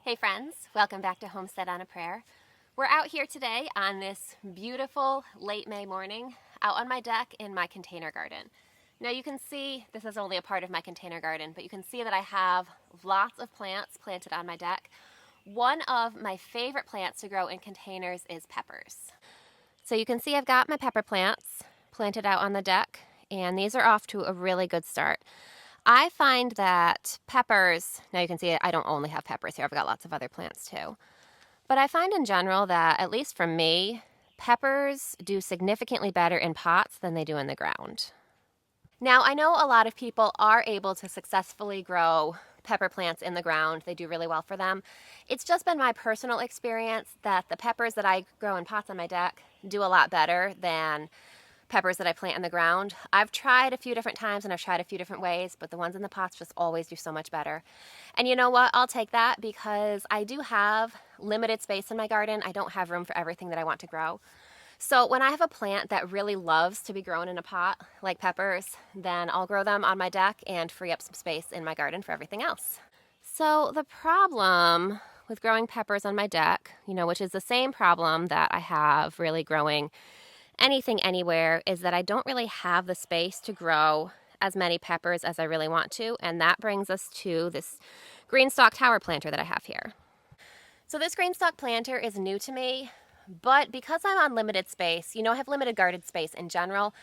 Hey friends, welcome back to Homestead on a Prayer. We're out here today on this beautiful late May morning out on my deck in my container garden. Now you can see, this is only a part of my container garden, but you can see that I have lots of plants planted on my deck. One of my favorite plants to grow in containers is peppers. So you can see I've got my pepper plants planted out on the deck, and these are off to a really good start. I find that peppers, now you can see I don't only have peppers here, I've got lots of other plants too. But I find in general that, at least for me, peppers do significantly better in pots than they do in the ground. Now, I know a lot of people are able to successfully grow pepper plants in the ground. They do really well for them. It's just been my personal experience that the peppers that I grow in pots on my deck do a lot better than peppers that I plant in the ground. I've tried a few different times and I've tried a few different ways, but the ones in the pots just always do so much better. And you know what? I'll take that because I do have limited space in my garden. I don't have room for everything that I want to grow. So when I have a plant that really loves to be grown in a pot, like peppers, then I'll grow them on my deck and free up some space in my garden for everything else. So the problem with growing peppers on my deck, which is the same problem that I have really growing anything anywhere, is that I don't really have the space to grow as many peppers as I really want to, and that brings us to this Greenstalk tower planter that I have here. So this Greenstalk planter is new to me, but because I'm on limited space, I have limited garden space in general,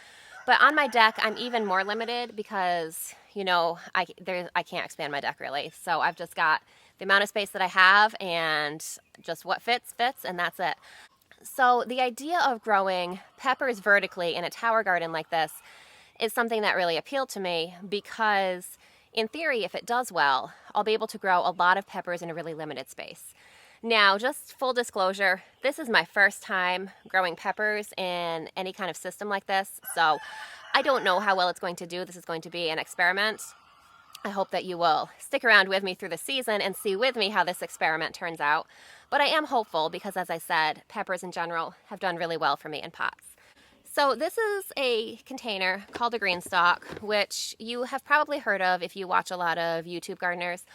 but on my deck I'm even more limited because, I can't expand my deck really. So I've just got the amount of space that I have, and just what fits, and that's it. So the idea of growing peppers vertically in a tower garden like this is something that really appealed to me because, in theory, if it does well, I'll be able to grow a lot of peppers in a really limited space. Now, just full disclosure, this is my first time growing peppers in any kind of system like this, so I don't know how well it's going to do. This is going to be an experiment. I hope that you will stick around with me through the season and see with me how this experiment turns out. But I am hopeful because, as I said, peppers in general have done really well for me in pots. So this is a container called a Greenstalk, which you have probably heard of if you watch a lot of YouTube gardeners.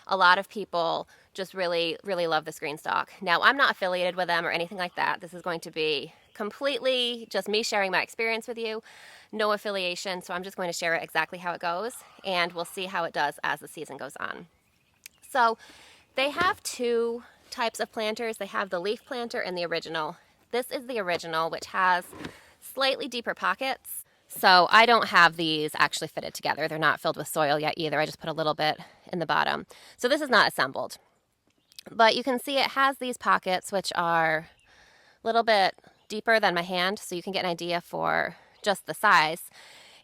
A lot of people just really, really love this Greenstalk. Now, I'm not affiliated with them or anything like that. This is going to be completely just me sharing my experience with you. No affiliation, so I'm just going to share it exactly how it goes, and we'll see how it does as the season goes on. So they have two types of planters. They have the leaf planter and the original. This is the original, which has slightly deeper pockets. So I don't have these actually fitted together. They're not filled with soil yet either. I just put a little bit in the bottom. So this is not assembled. But you can see it has these pockets, which are a little bit deeper than my hand, so you can get an idea for just the size.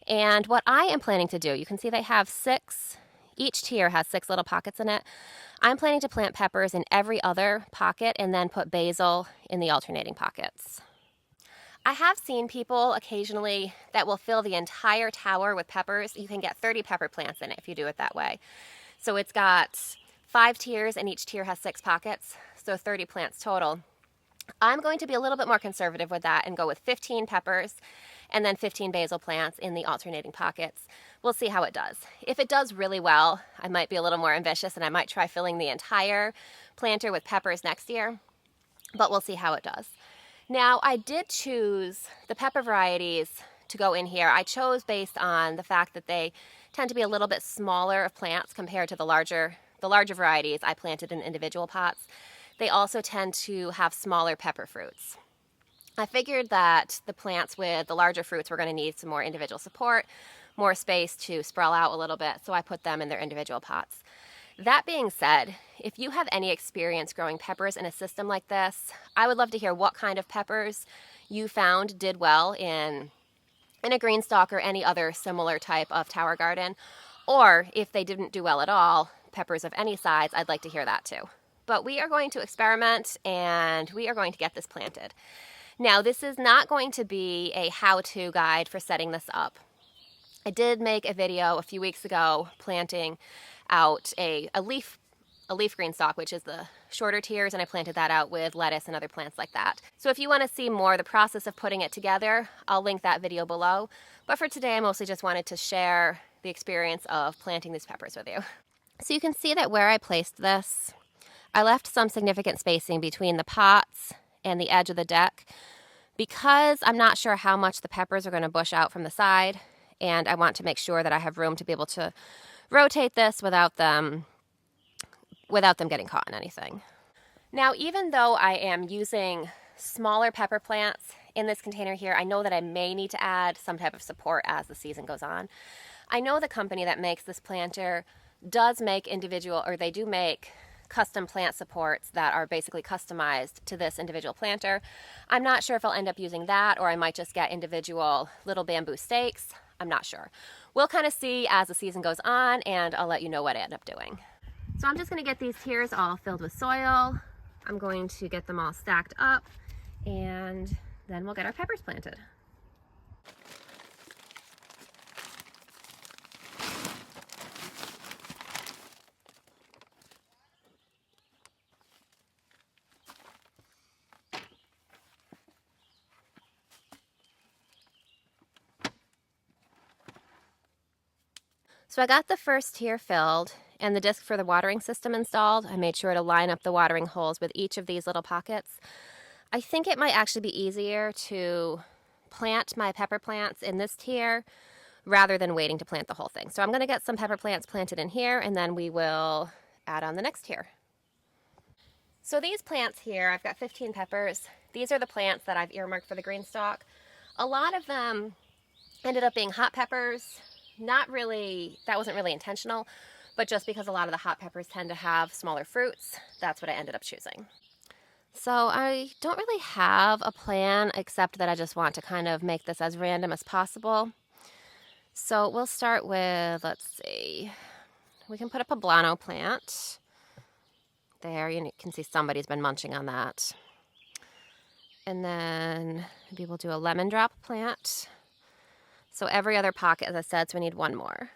And what I am planning to do, you can see they have each tier has 6 little pockets in it. I'm planning to plant peppers in every other pocket and then put basil in the alternating pockets. I have seen people occasionally that will fill the entire tower with peppers. You can get 30 pepper plants in it if you do it that way. So it's got 5 tiers and each tier has 6 pockets, so 30 plants total. I'm going to be a little bit more conservative with that and go with 15 peppers and then 15 basil plants in the alternating pockets. We'll see how it does. If it does really well, I might be a little more ambitious and I might try filling the entire planter with peppers next year, but we'll see how it does. Now, I did choose the pepper varieties to go in here. I chose based on the fact that they tend to be a little bit smaller of plants compared to the larger varieties I planted in individual pots. They also tend to have smaller pepper fruits. I figured that the plants with the larger fruits were going to need some more individual support, more space to sprawl out a little bit, so I put them in their individual pots. That being said, if you have any experience growing peppers in a system like this, I would love to hear what kind of peppers you found did well in a Greenstalk or any other similar type of tower garden, or if they didn't do well at all, peppers of any size, I'd like to hear that too. But we are going to experiment and we are going to get this planted. Now, this is not going to be a how-to guide for setting this up. I did make a video a few weeks ago planting out a leaf Greenstalk, which is the shorter tiers, and I planted that out with lettuce and other plants like that. So if you want to see more the process of putting it together, I'll link that video below. But for today, I mostly just wanted to share the experience of planting these peppers with you. So you can see that where I placed this, I left some significant spacing between the pots and the edge of the deck because I'm not sure how much the peppers are going to bush out from the side, and I want to make sure that I have room to be able to rotate this without them getting caught in anything. Now, even though I am using smaller pepper plants in this container here, I know that I may need to add some type of support as the season goes on. I know the company that makes this planter does make they do make custom plant supports that are basically customized to this individual planter. I'm not sure if I'll end up using that, or I might just get individual little bamboo stakes. I'm not sure. We'll kind of see as the season goes on, and I'll let you know what I end up doing. So I'm just going to get these tiers all filled with soil. I'm going to get them all stacked up, and then we'll get our peppers planted. So I got the first tier filled and the disc for the watering system installed. I made sure to line up the watering holes with each of these little pockets. I think it might actually be easier to plant my pepper plants in this tier rather than waiting to plant the whole thing. So I'm going to get some pepper plants planted in here, and then we will add on the next tier. So these plants here, I've got 15 peppers. These are the plants that I've earmarked for the Greenstalk. A lot of them ended up being hot peppers. Not really, that wasn't really intentional, but just because a lot of the hot peppers tend to have smaller fruits, that's what I ended up choosing. So I don't really have a plan, except that I just want to kind of make this as random as possible. So we'll start with, let's see, we can put a poblano plant. There, you can see somebody's been munching on that. And then maybe we'll do a lemon drop plant. So every other pocket, as I said, so we need one more.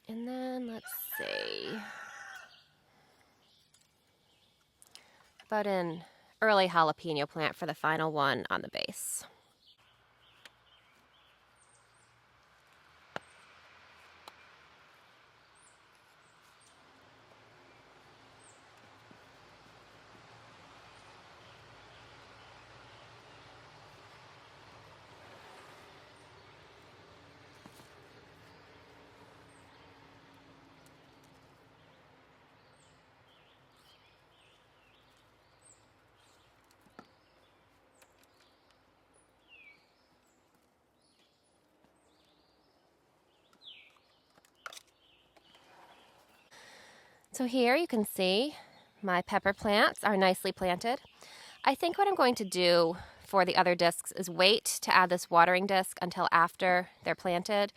And then let's see. Put an early jalapeno plant for the final one on the base. So here you can see my pepper plants are nicely planted. I think what I'm going to do for the other discs is wait to add this watering disc until after they're planted.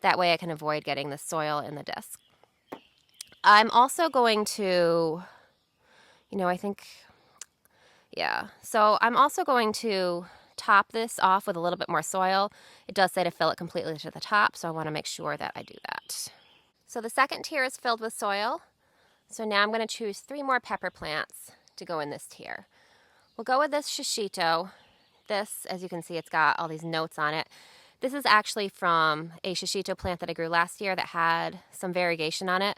That way I can avoid getting the soil in the disc. I'm also going to, so I'm also going to top this off with a little bit more soil. It does say to fill it completely to the top, so I want to make sure that I do that. So the second tier is filled with soil. So now I'm going to choose 3 more pepper plants to go in this tier. We'll go with this shishito. This, as you can see, it's got all these notes on it. This is actually from a shishito plant that I grew last year that had some variegation on it.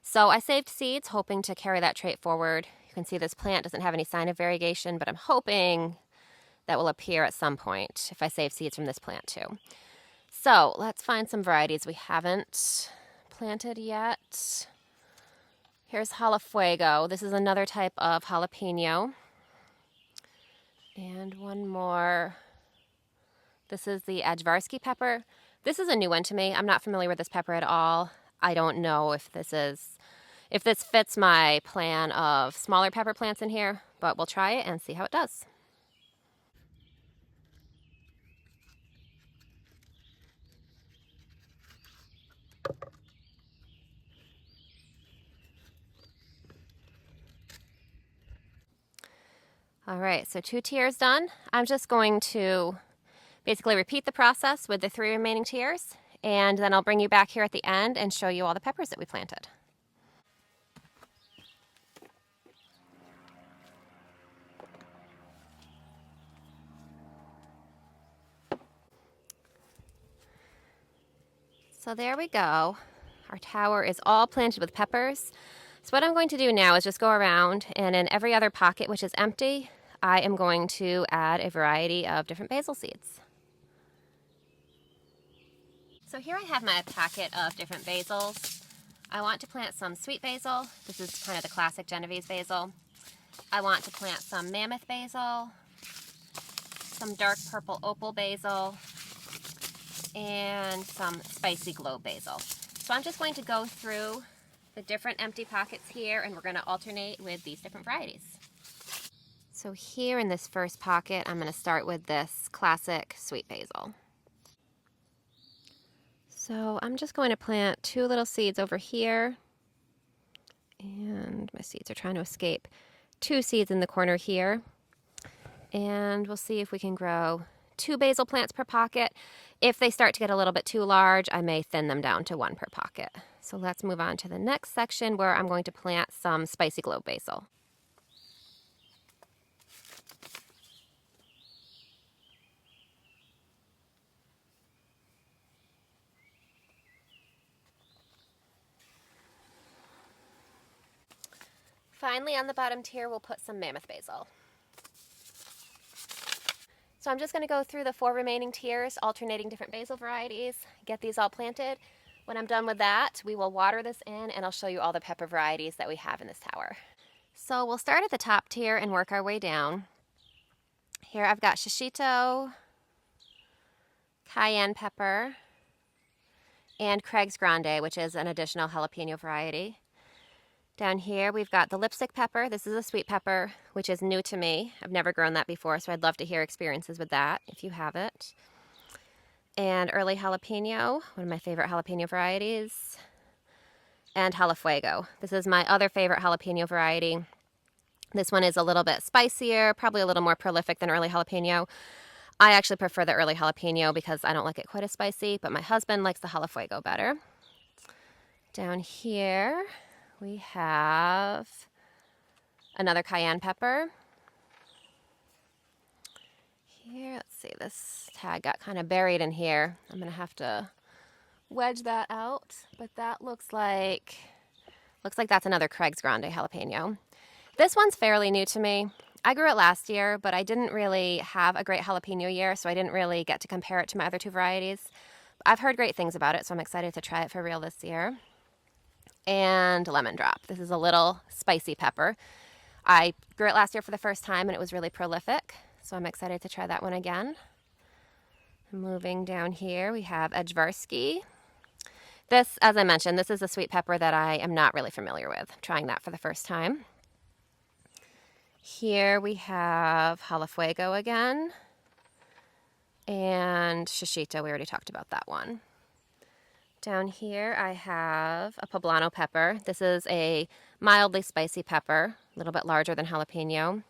So I saved seeds, hoping to carry that trait forward. You can see this plant doesn't have any sign of variegation, but I'm hoping that will appear at some point if I save seeds from this plant too. So let's find some varieties we haven't planted yet. Here's jalafuego. This is another type of jalapeno. And one more. This is the Ajvarsky pepper. This is a new one to me. I'm not familiar with this pepper at all. I don't know if this fits my plan of smaller pepper plants in here, but we'll try it and see how it does. All right, so 2 tiers done. I'm just going to basically repeat the process with the 3 remaining tiers, and then I'll bring you back here at the end and show you all the peppers that we planted. So there we go. Our tower is all planted with peppers. So what I'm going to do now is just go around, and in every other pocket which is empty, I am going to add a variety of different basil seeds. So here I have my packet of different basils. I want to plant some sweet basil. This is kind of the classic Genovese basil. I want to plant some mammoth basil, some dark purple opal basil, and some spicy globe basil. So I'm just going to go through the different empty pockets here, and we're going to alternate with these different varieties. So here in this first pocket, I'm going to start with this classic sweet basil. So I'm just going to plant 2 little seeds over here, and my seeds are trying to escape. 2 seeds in the corner here, and we'll see if we can grow 2 basil plants per pocket. If they start to get a little bit too large, I may thin them down to 1 per pocket. So let's move on to the next section where I'm going to plant some spicy globe basil. Finally, on the bottom tier, we'll put some mammoth basil. So I'm just going to go through the 4 remaining tiers, alternating different basil varieties, get these all planted. When I'm done with that, we will water this in, and I'll show you all the pepper varieties that we have in this tower. So we'll start at the top tier and work our way down. Here I've got shishito, cayenne pepper, and Craig's Grande, which is an additional jalapeno variety. Down here we've got the lipstick pepper. This is a sweet pepper, which is new to me. I've never grown that before, so I'd love to hear experiences with that if you have it. And early jalapeno, one of my favorite jalapeno varieties. And jalafuego. This is my other favorite jalapeno variety. This one is a little bit spicier, probably a little more prolific than early jalapeno. I actually prefer the early jalapeno because I don't like it quite as spicy, but my husband likes the jalafuego better. Down here we have another cayenne pepper. Here, let's see, this tag got kind of buried in here. I'm going to have to wedge that out, but that looks like that's another Craig's Grande jalapeno. This one's fairly new to me. I grew it last year, but I didn't really have a great jalapeno year, so I didn't really get to compare it to my other 2 varieties. I've heard great things about it, so I'm excited to try it for real this year. And lemon drop. This is a little spicy pepper. I grew it last year for the first time, and it was really prolific, so I'm excited to try that one again. Moving down here, we have Edgevarsky. This, as I mentioned, this is a sweet pepper that I am not really familiar with. I'm trying that for the first time. Here we have jalafuego again, and shishito. We already talked about that one. Down here I have a poblano pepper. This is a mildly spicy pepper, a little bit larger than jalapeno.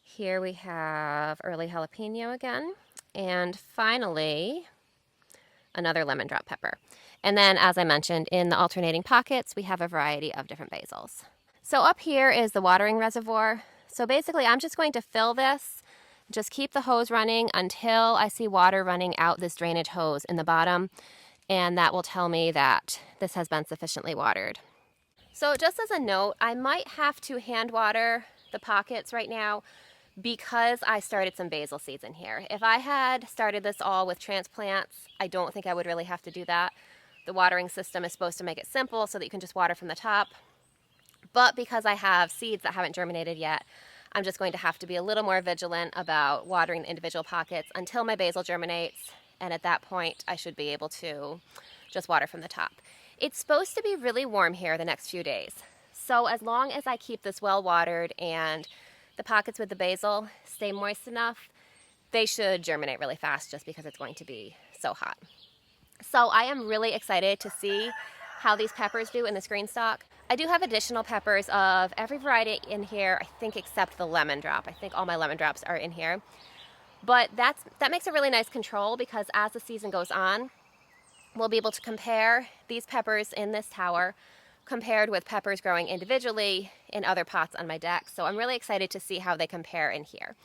Here we have early jalapeno again, and finally another lemon drop pepper. And then, as I mentioned, in the alternating pockets we have a variety of different basils. So up here is the watering reservoir. So basically I'm just going to fill this, just keep the hose running until I see water running out this drainage hose in the bottom, and that will tell me that this has been sufficiently watered. So just as a note, I might have to hand water the pockets right now because I started some basil seeds in here. If I had started this all with transplants, I don't think I would really have to do that. The watering system is supposed to make it simple so that you can just water from the top. But because I have seeds that haven't germinated yet, I'm just going to have to be a little more vigilant about watering the individual pockets until my basil germinates, and at that point I should be able to just water from the top. It's supposed to be really warm here the next few days, so as long as I keep this well watered and the pockets with the basil stay moist enough, they should germinate really fast just because it's going to be so hot. So I am really excited to see how these peppers do in this Greenstalk. I do have additional peppers of every variety in here, I think except the lemon drop. I think all my lemon drops are in here. But that makes a really nice control because as the season goes on, we'll be able to compare these peppers in this tower compared with peppers growing individually in other pots on my deck. So I'm really excited to see how they compare in here.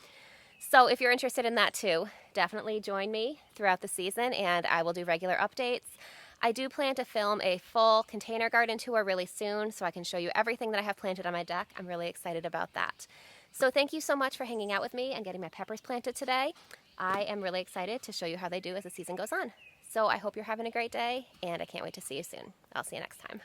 So if you're interested in that too, definitely join me throughout the season and I will do regular updates. I do plan to film a full container garden tour really soon so I can show you everything that I have planted on my deck. I'm really excited about that. So thank you so much for hanging out with me and getting my peppers planted today. I am really excited to show you how they do as the season goes on. So I hope you're having a great day, and I can't wait to see you soon. I'll see you next time.